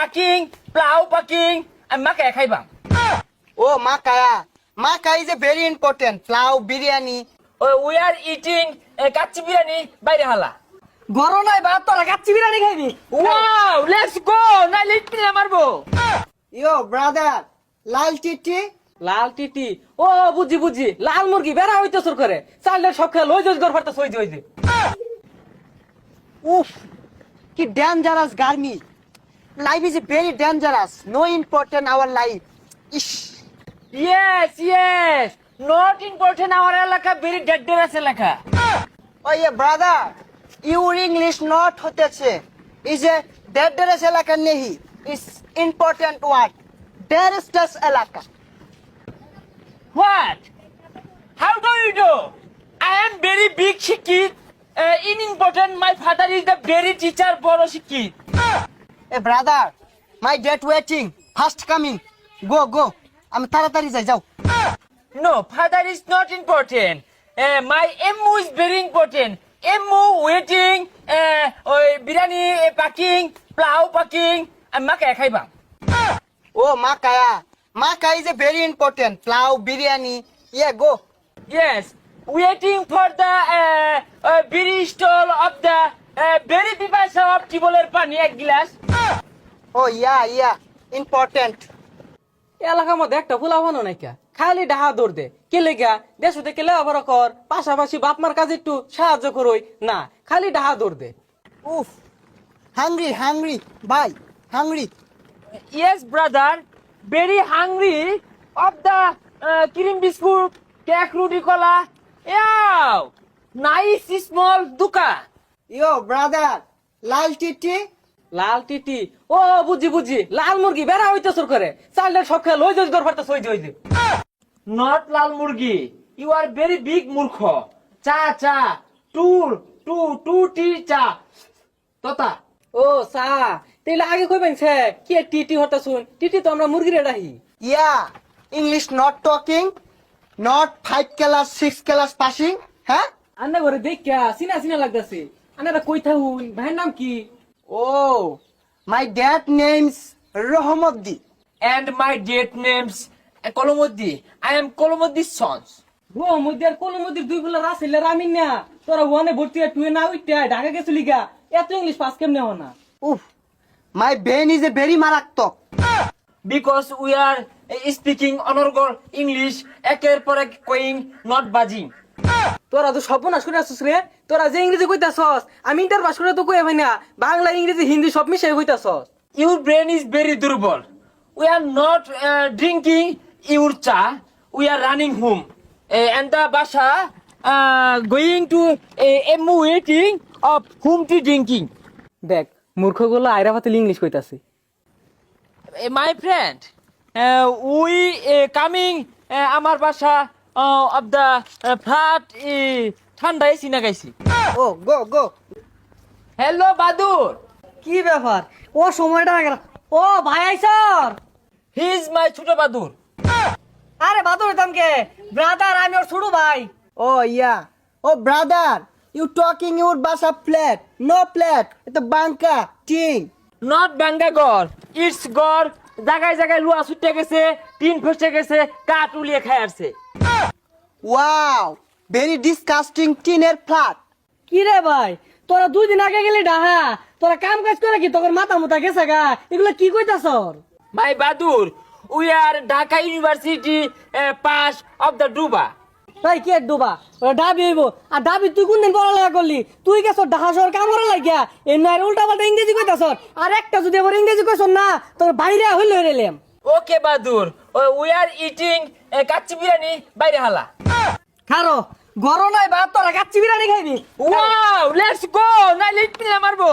পাকিং plough পাকিং আমি মাকে খাইবাম ও মাকায়া মাকা is a very important pulao biryani we are eating kacchi biryani বাইরে হালা গরম নাই বা তোরা কাচ্চি বিরিয়ানি খাইবি ওয়াও লেটস গো না লিটনি মারবো ইয়ো ব্রাদার লাল টিটি লাল টিটি ও বুঝি বুঝি লাল মুরগি বেড়া হইতে শুরু করে চালটা সব খেয়ে লই যাস ঘর ফারতা সই হইছে উফ কি ডেঞ্জারাস গার্মি life is a very dangerous no important our life is yes not important our এলাকা very dangerous এলাকা ও ইয়ে ব্রাদার ইউর ইংলিশ নট হতেছে ইজ এ ডেঞ্জারাস এলাকা নেহি ইজ ইম্পর্টেন্ট ওয়ার্ড ডেঞ্জারাস এলাকা what how do you know I am very big shikit in important my father is the very teacher boro shikit এ brother my date waiting first coming go go আমি তাড়াতাড়ি যাই যাও no father is not important my emu is very important emu waiting oi biryani packing plau packing আমি মাকে খাইবাম ও মাকায়া মাকা is a very important pulao biryani yeah go yes waiting for the biri stall of the very pipasa of tiboler pani এক glass ও ইয়া important এলাকার মধ্যে একটা ফুলা বানো নাই কা খালি ডাহা দৌড় দে কেলে গা দেশ হতে কেলে আবার কর পাশাপাশি বাপ মার কাজে একটু সাহায্য করই না খালি ডাহা দৌড় দে উফ হাংরি বাই hungry yes brother very hungry of the cream biscuit cake roti cola yeah nice small duka yo brother লাল টিটি লাল টিটি ও বুঝি বুঝি লাল মুরগি বেড়া হইতে শুরু করে চালটা সব খেয়ে লই যাস ঘর ফারতা সই হইছে not lal murgi you are very big murkho cha two tea cha tota ও সা তেলে আগে কইবেন সে কি টিটি হতা শুন টিটি তো আমরা মুরগি রে রাহি ইয়া English not talking not 5 class 6 class passing হ্যাঁ আন্না ঘরে দেখা সিনা সিনা লাগতাছে আন্নারা কই থাকুন ভাইয়ের নাম কি oh my dad names Rahamoddi and my dad names kolomoddi I am kolomoddi's sons ও মুদের কোন মুদের দুই ফুলা রাসেলে রামিন না তোরা ওয়ানে ভর্তি টুয়ে না উইটা ঢাকা গেছলি গা এত ইংলিশ পাস কেমনে হও না উফ মাই ব্রেন ইজ এ ভেরি মারাত্মক because we are speaking অনর্গল ইংলিশ একের পর এক কইং not বাজিং তোরা তো সর্বনাশ করে আসছিস রে তোরা যে ইংরেজি কইতাছস আমি ইন্টার পাস করে তো কই ভাই না বাংলা ইংরেজি হিন্দি সব মিশাই কইতাছস your brain is very দুর্বল we are not drinking your cha we are running home and the basha going to emu waiting of whom to drinking দেখ মূর্খগুলো আইরা ফাতিল ইংলিশ কইতাছে my friend we coming আমার বাসা of the flat ঠান্ডায় সিনা গাইছি ও গো গো hello বাদুর কি ব্যাপার ও সময়টা গেল ও ভাই আইছর হি ইজ মাই ছোট বাদুর আরে বাদুর তামকে ব্রাদার আমি ওর ছোট ভাই ও ইয়া ও ব্রাদার ইউ টকিং ইউর বাসা প্লেট নো প্লেট এটা বাঙ্কা টিং নট বাঙ্গাগর ইটস গর জায়গায় জায়গায় লুয়া ছুটে গেছে টিন ফসে গেছে কাঠ উলিয়ে খায় আসছে ওয়াও ভেরি ডিসকাস্টিং টিনের ফ্ল্যাট কি রে ভাই তোরা দুই দিন আগে গেলি ডাহা তোরা কাম কাজ করে কি তোর মাথা মুতা গেছে গা এগুলো কি কইতাছর my brother we are Dhaka university pass of the ডুবা তাই কে ডুবা ওরা ডাবি হইব আর ডাবি তুই কোন দিন পড়ালেখা করলি তুই গেছ ঢাকা শহর কাম করা লাগিয়া এ না উল্টা পাল্টা ইংরেজি কইতাছর আর একটা যদি আবার ইংরেজি কইছর না তোর বাইরে হইল রেলেম okay brother we are eating kacchi biryani বাইরে হালা খারো গরম নাই বা তোরা কাচ্চি বিরিয়ানি খাইবি ওয়াও লেটস গো না লিটনি মারবো